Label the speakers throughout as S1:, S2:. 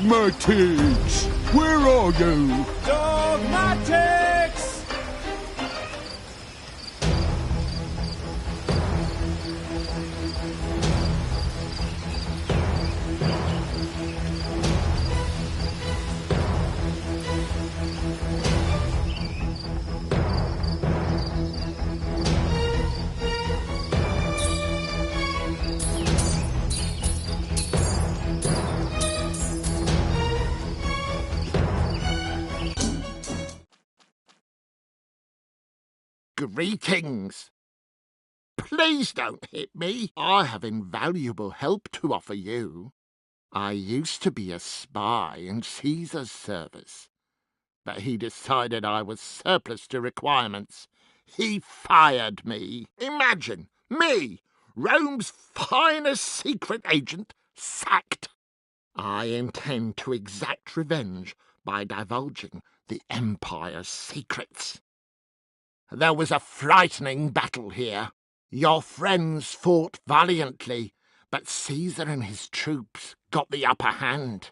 S1: Dogmatics! Where are you?
S2: Dogmatics!
S3: Greetings. Please don't hit me. I have invaluable help to offer you. I used to be a spy in Caesar's service, but he decided I was surplus to requirements. He fired me. Imagine, me, Rome's finest secret agent, sacked. I intend to exact revenge by divulging the Empire's secrets. There was a frightening battle here. Your friends fought valiantly, but Caesar and his troops got the upper hand.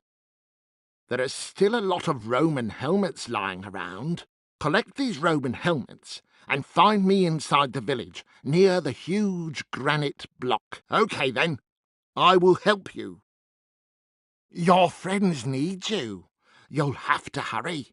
S3: There are still a lot of Roman helmets lying around. Collect these Roman helmets and find me inside the village, near the huge granite block. Okay then, I will help you. Your friends need you. You'll have to hurry.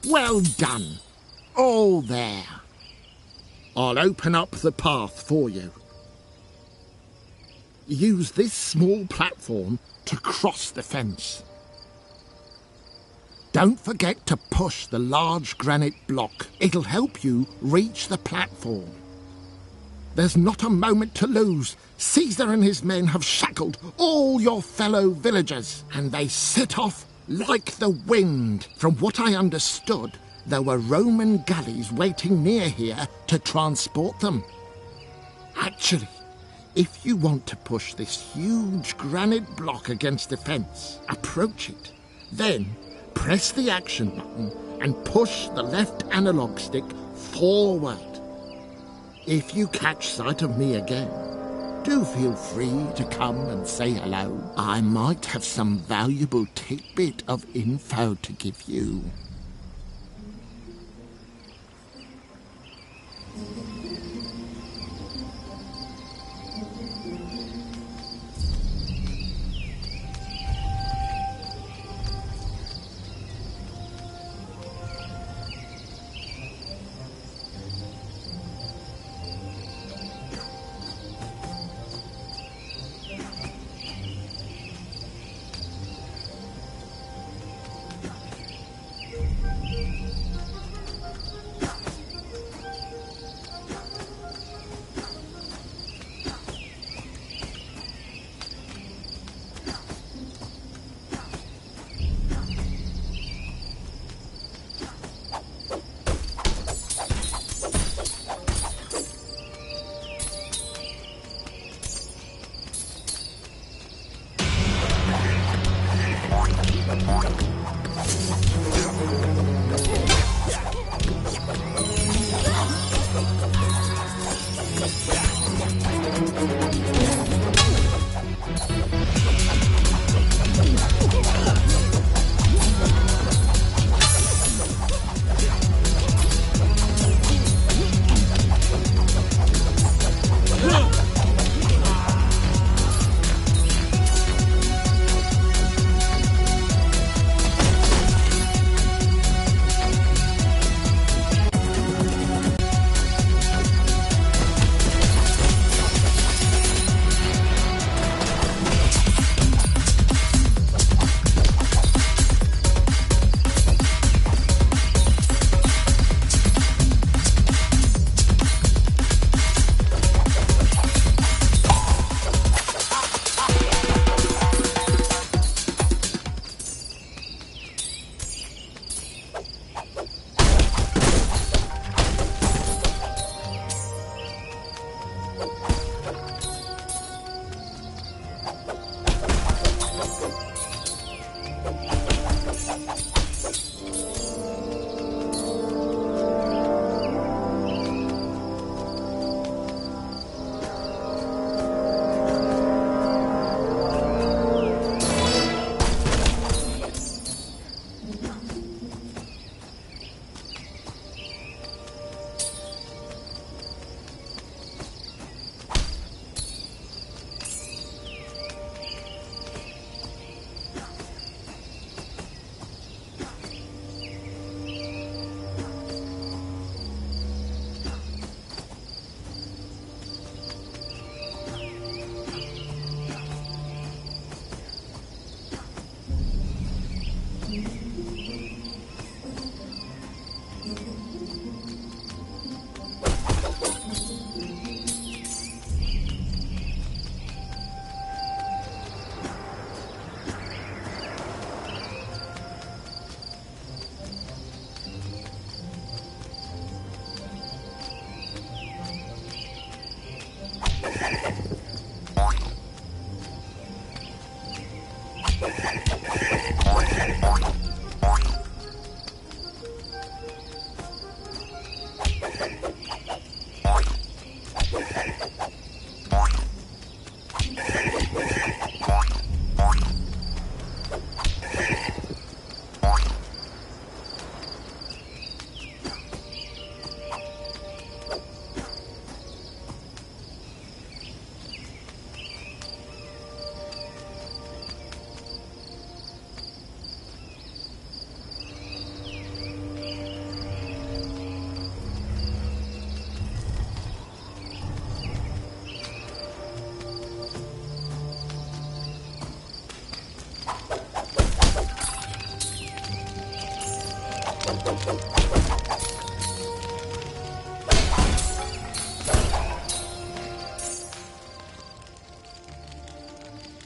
S3: Well done. All there. I'll open up the path for you. Use this small platform to cross the fence. Don't forget to push the large granite block. It'll help you reach the platform. There's not a moment to lose. Caesar and his men have shackled all your fellow villagers, and they set off like the wind. From what I understood, there were Roman galleys waiting near here to transport them. Actually, if you want to push this huge granite block against the fence, approach it. Then press the action button and push the left analog stick forward. If you catch sight of me again, do feel free to come and say hello. I might have some valuable tidbit of info to give you.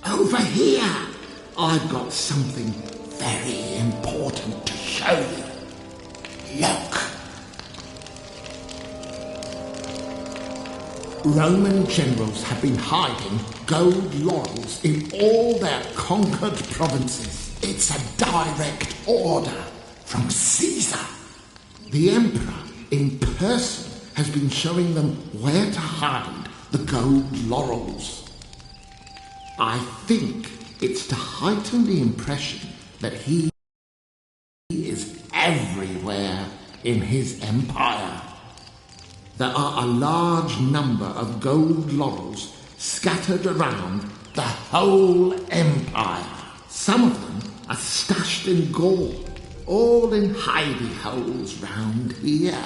S3: Over here, I've got something very important to show you. Look. Roman generals have been hiding gold laurels in all their conquered provinces. It's a direct order from Caesar. The emperor in person has been showing them where to hide the gold laurels. I think it's to heighten the impression that he is everywhere in his empire. There are a large number of gold laurels scattered around the whole empire. Some of them are stashed in Gaul, all in hidey holes round here.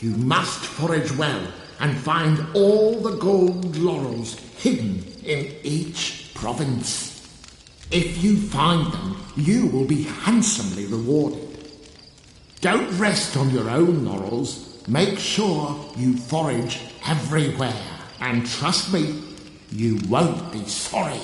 S3: You must forage well and find all the gold laurels hidden in each province. If you find them, you will be handsomely rewarded. Don't rest on your own laurels. Make sure you forage everywhere. And trust me, you won't be sorry.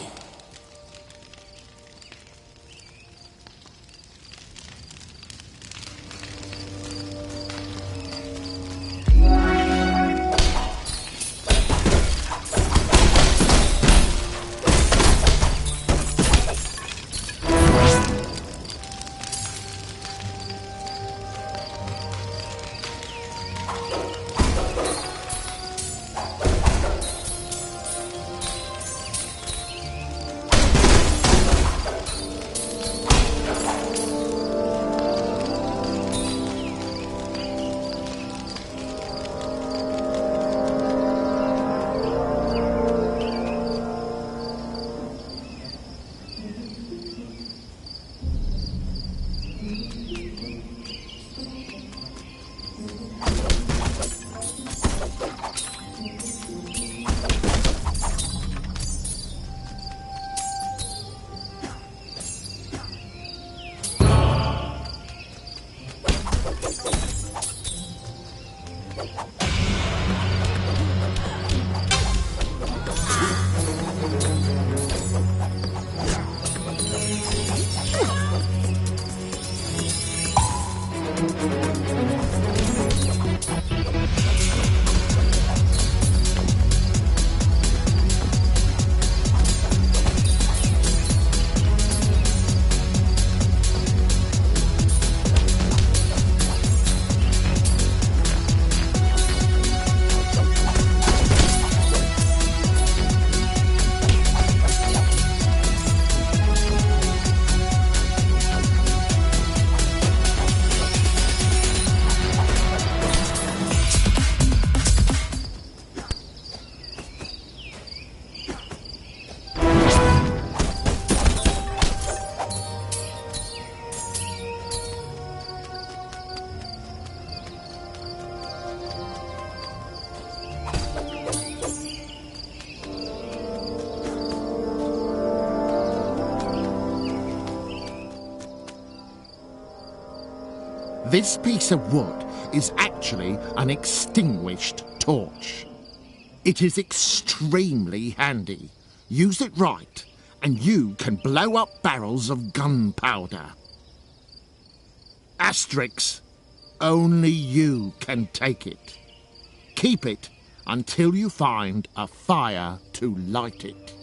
S3: This piece of wood is actually an extinguished torch. It is extremely handy. Use it right, and you can blow up barrels of gunpowder. Asterix, only you can take it. Keep it until you find a fire to light it.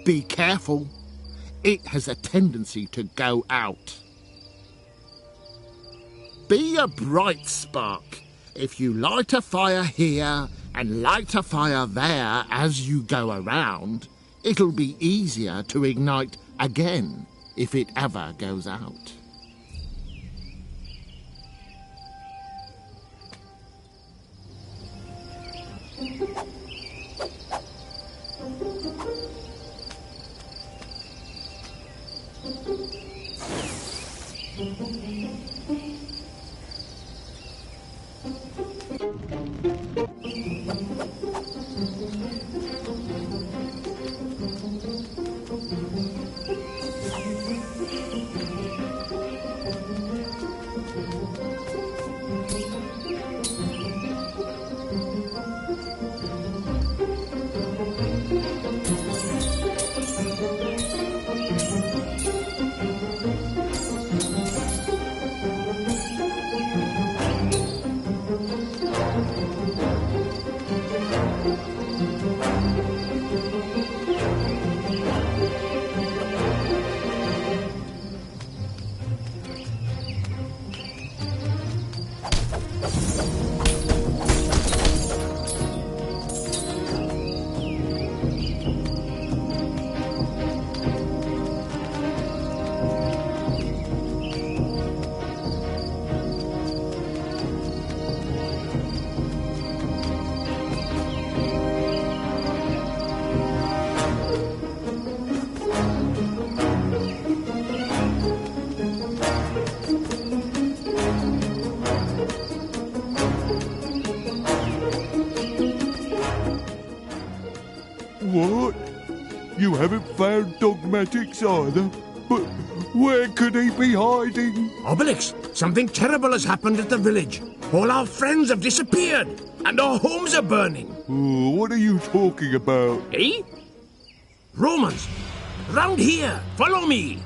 S3: Be careful. It has a tendency to go out. Be a bright spark. If you light a fire here and light a fire there as you go around, it'll be easier to ignite again if it ever goes out.
S1: What? You haven't found Dogmatics either? But where could he be hiding?
S2: Obelix, something terrible has happened at the village. All our friends have disappeared, and our homes are burning.
S1: Oh, what are you talking about?
S2: Eh? Romans, round here, follow me.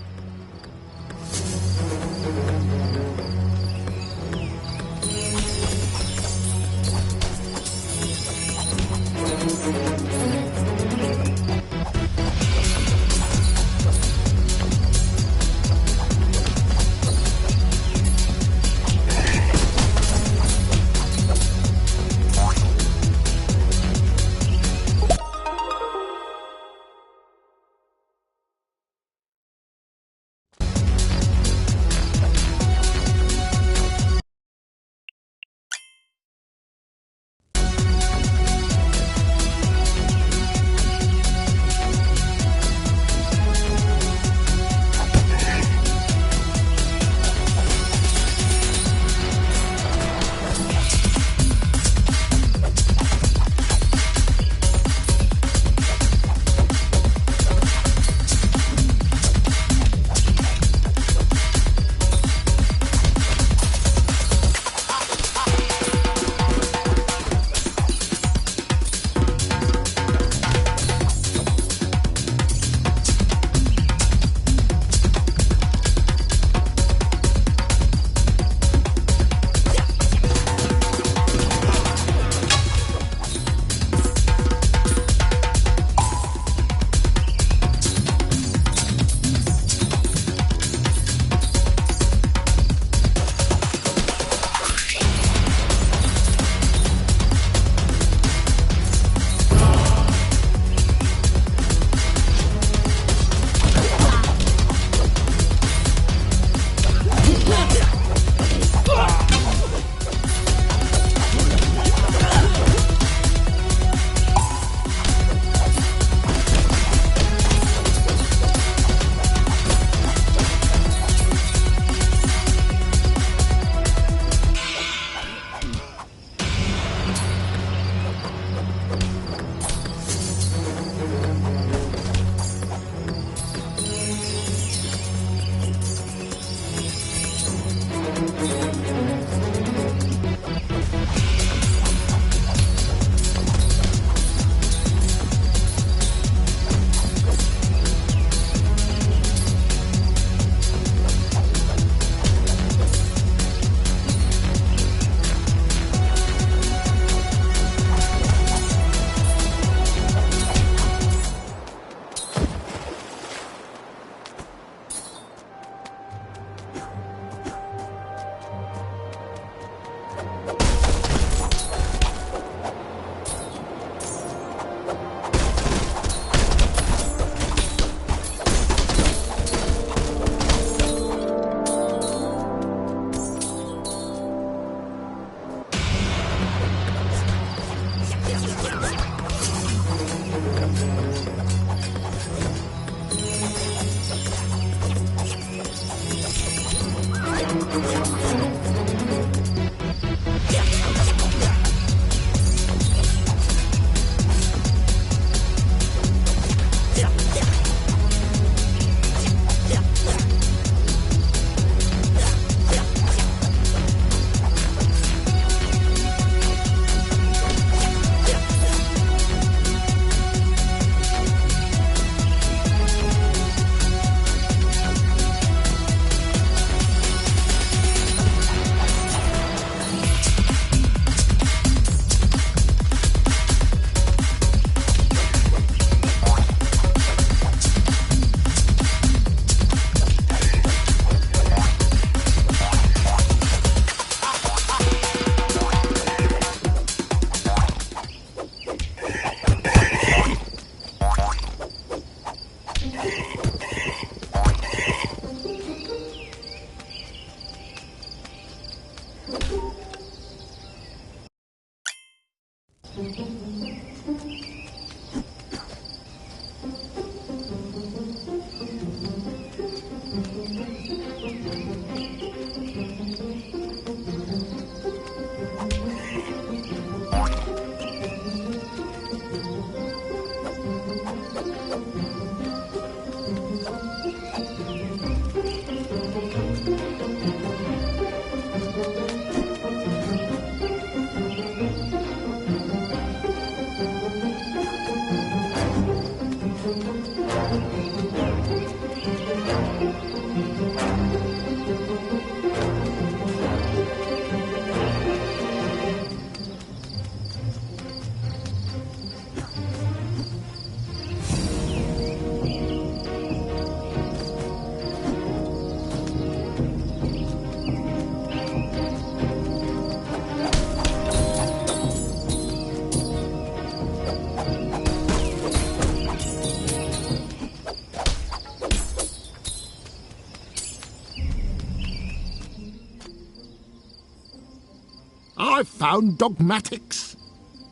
S3: I've found dogmatics.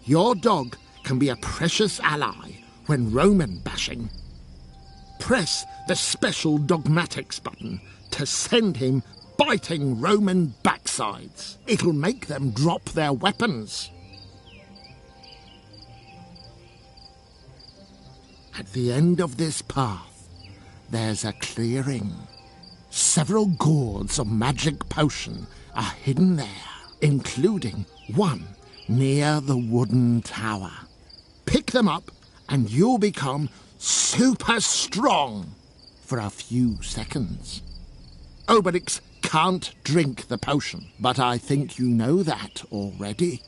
S3: Your dog can be a precious ally when Roman bashing. Press the special dogmatics button to send him biting Roman backsides. It'll make them drop their weapons. At the end of this path, there's a clearing. Several gourds of magic potion are hidden there, including one near the wooden tower. Pick them up and you'll become super strong for a few seconds. Obelix can't drink the potion, but I think you know that already.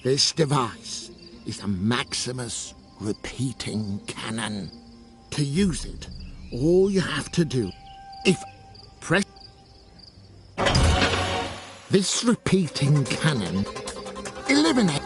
S3: This device is a Maximus repeating cannon. To use it, all you have to do is press this repeating cannon. Eliminate.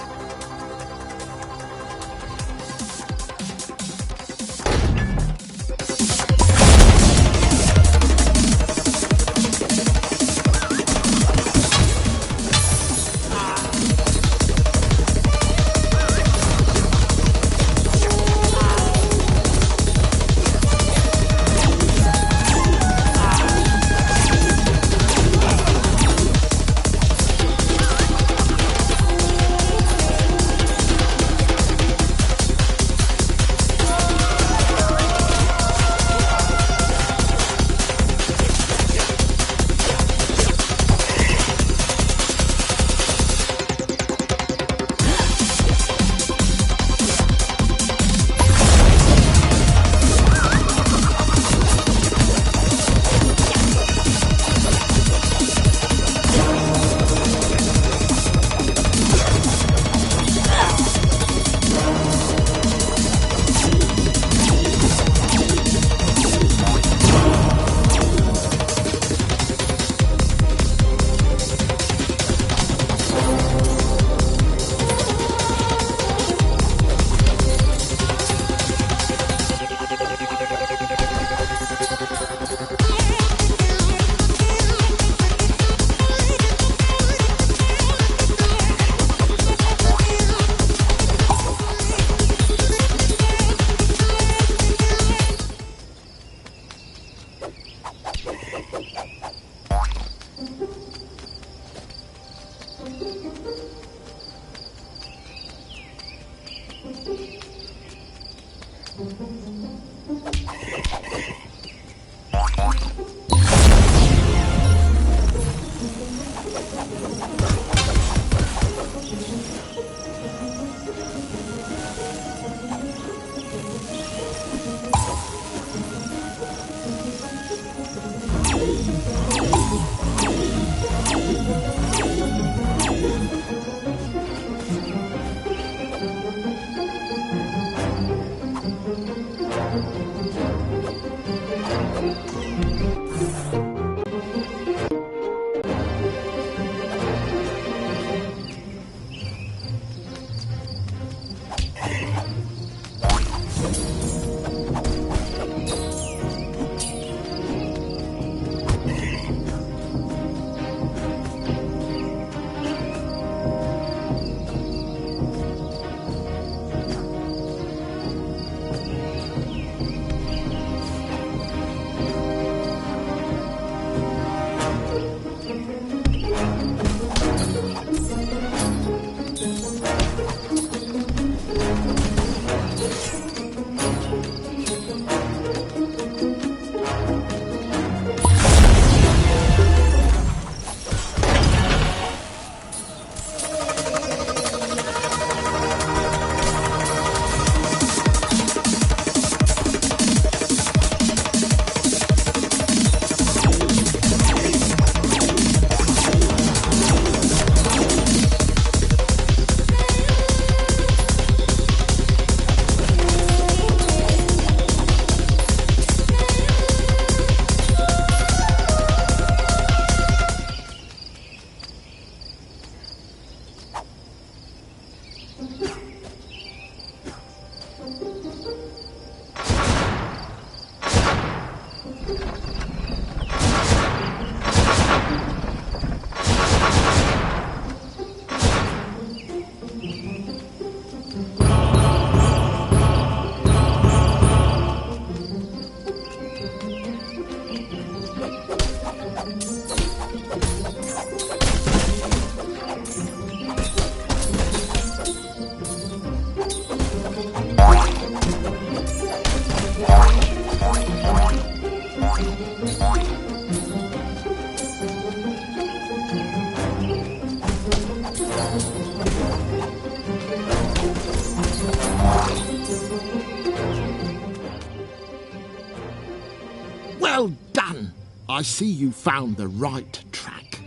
S3: Well done! I see you found the right track.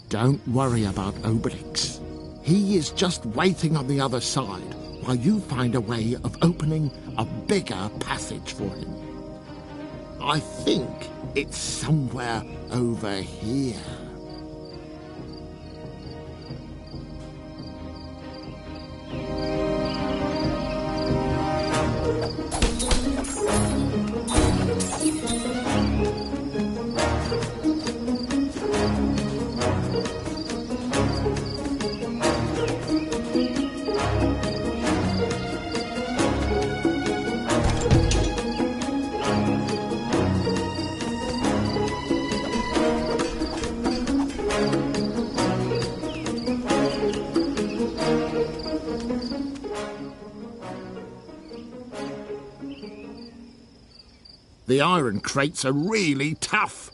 S3: Don't worry about Obelix. He is just waiting on the other side while you find a way of opening a bigger passage for him. I think it's somewhere over here. The iron crates are really tough.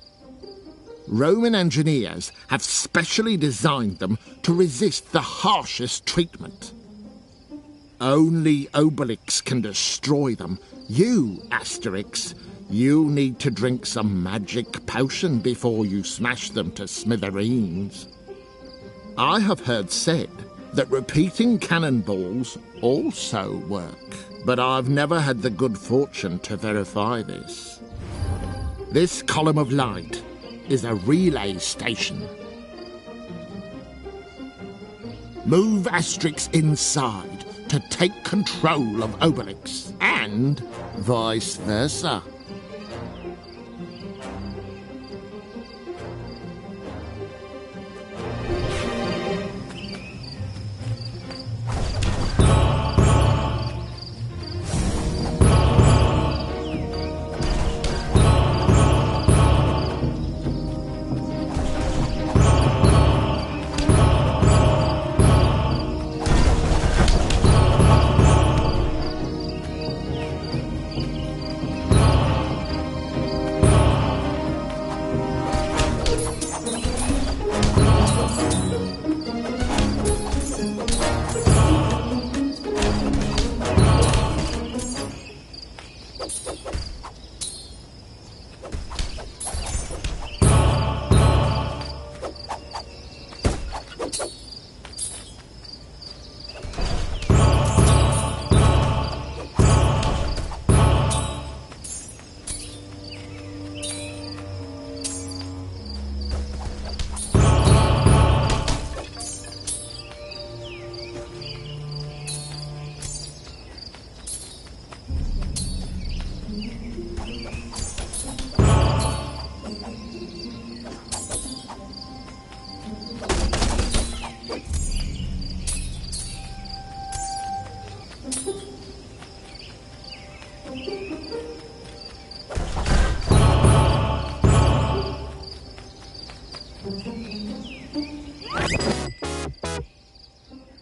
S3: Roman engineers have specially designed them to resist the harshest treatment. Only Obelix can destroy them. You, Asterix, you need to drink some magic potion before you smash them to smithereens. I have heard said that repeating cannonballs also work, but I've never had the good fortune to verify this. This column of light is a relay station. Move Asterix inside to take control of Obelix, and vice versa.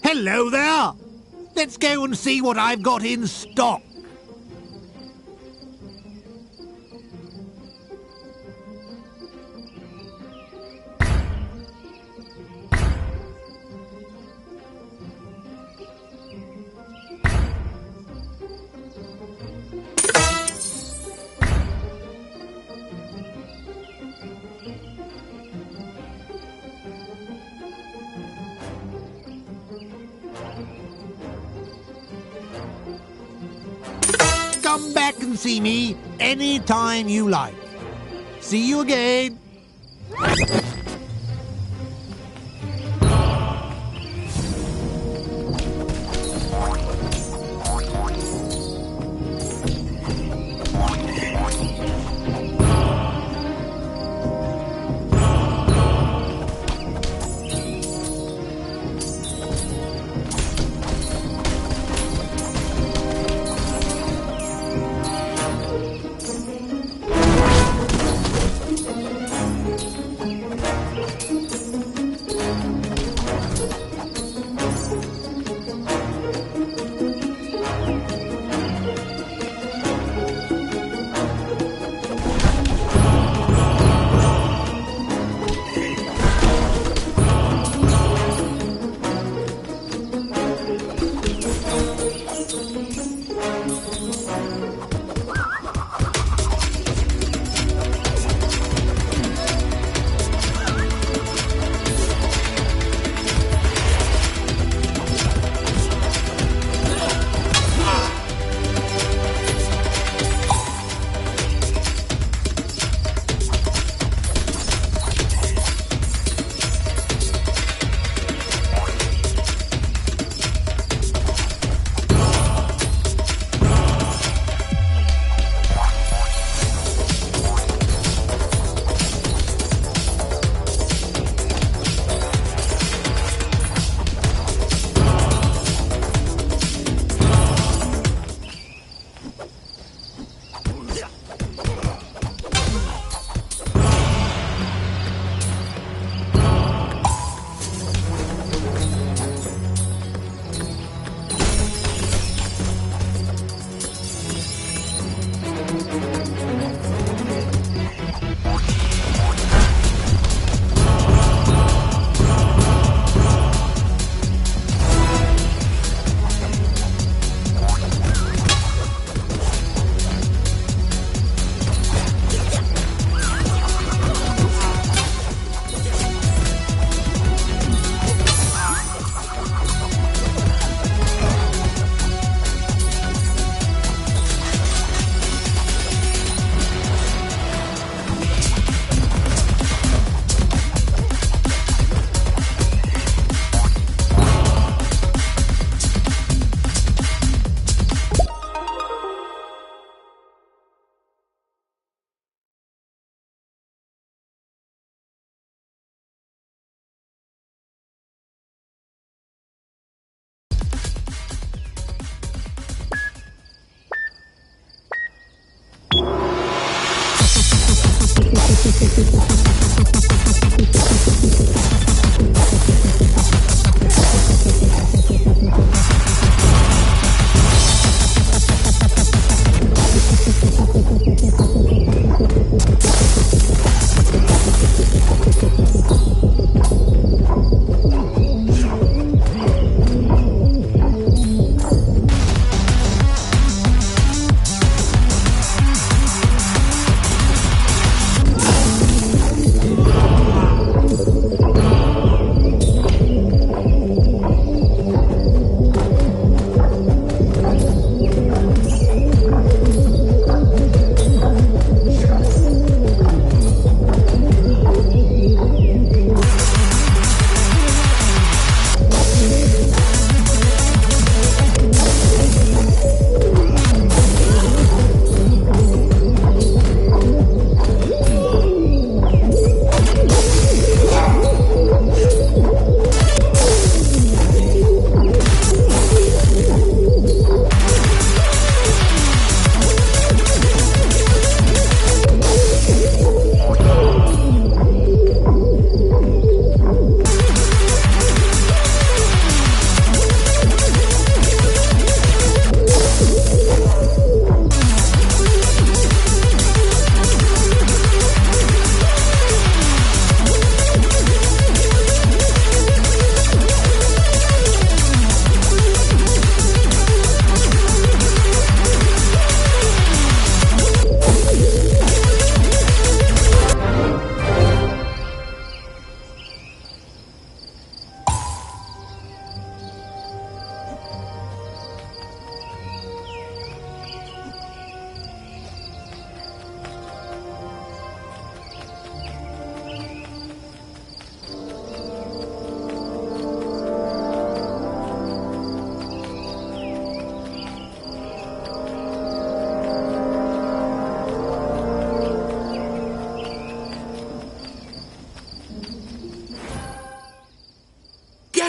S4: Hello there! Let's go and see what I've got in stock. Come back and see me anytime you like. See you again.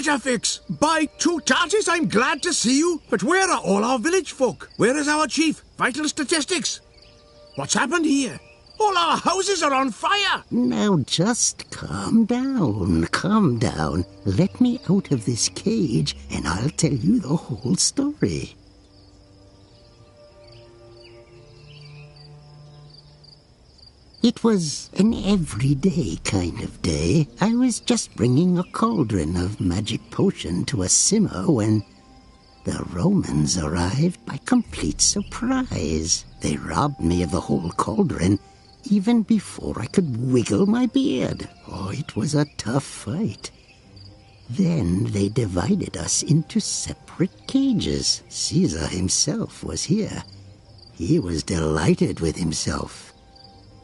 S2: get a fix. By two tarties, I'm glad to see you. But where are all our village folk? Where is our chief? Vital statistics. What's happened here? All our houses are on fire.
S5: Now just calm down, calm down. Let me out of this cage and I'll tell you the whole story. It was an everyday kind of day. I was just bringing a cauldron of magic potion to a simmer when the Romans arrived by complete surprise. They robbed me of the whole cauldron even before I could wiggle my beard. Oh, it was a tough fight. Then they divided us into separate cages. Caesar himself was here. He was delighted with himself.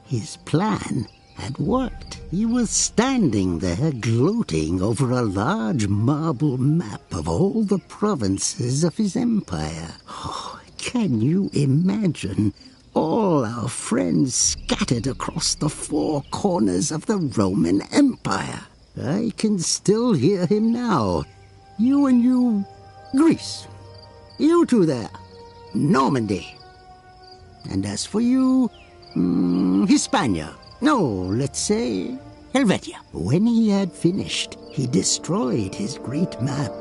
S5: His plan had worked. He was standing there gloating over a large marble map of all the provinces of his empire. Oh, can you imagine all our friends scattered across the four corners of the Roman Empire? I can still hear him now. You and you, Greece. You two there, Normandy. And as for you, Hispania. No, let's say Helvetia. When he had finished, he destroyed his great map.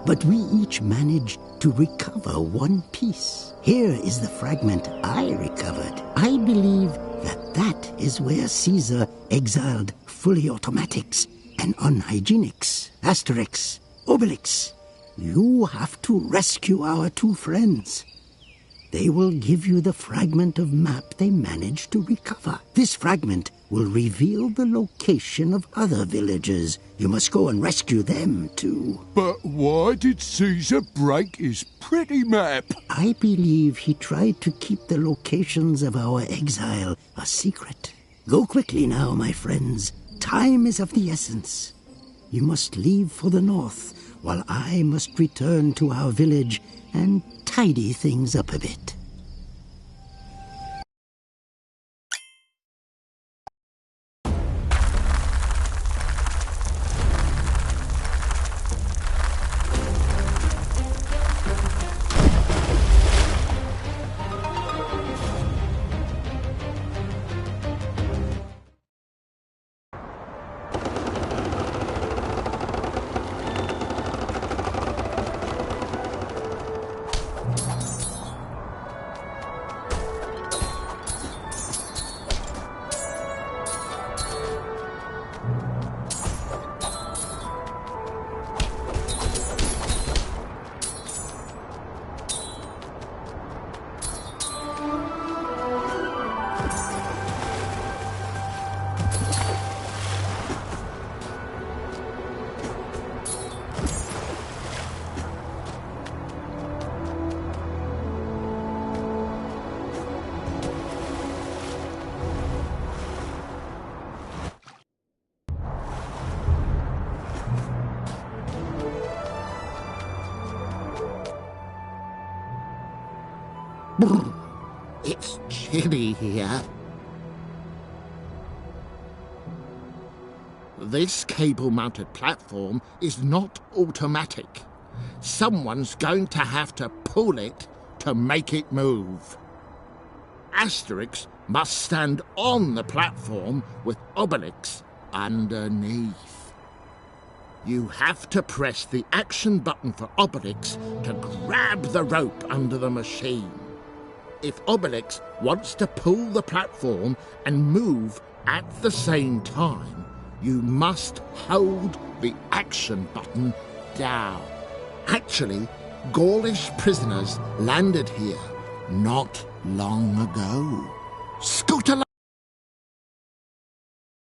S5: But we each managed to recover one piece. Here is the fragment I recovered. I believe that is where Caesar exiled fully automatics and unhygienics. Asterix, Obelix, you have to rescue our two friends. They will give you the fragment of map they managed to recover. This fragment will reveal the location of other villagers. You must go and rescue them, too.
S1: But why did Caesar break his pretty map?
S5: I believe he tried to keep the locations of our exile a secret. Go quickly now, my friends. Time is of the essence. You must leave for the north, while I must return to our village and tidy things up a bit.
S3: It's chilly here. This cable-mounted platform is not automatic. Someone's going to have to pull it to make it move. Asterix must stand on the platform with Obelix underneath. You have to press the action button for Obelix to grab the rope under the machine. If Obelix wants to pull the platform and move at the same time, you must hold the action button down. Actually, Gaulish prisoners landed here not long ago. Scooter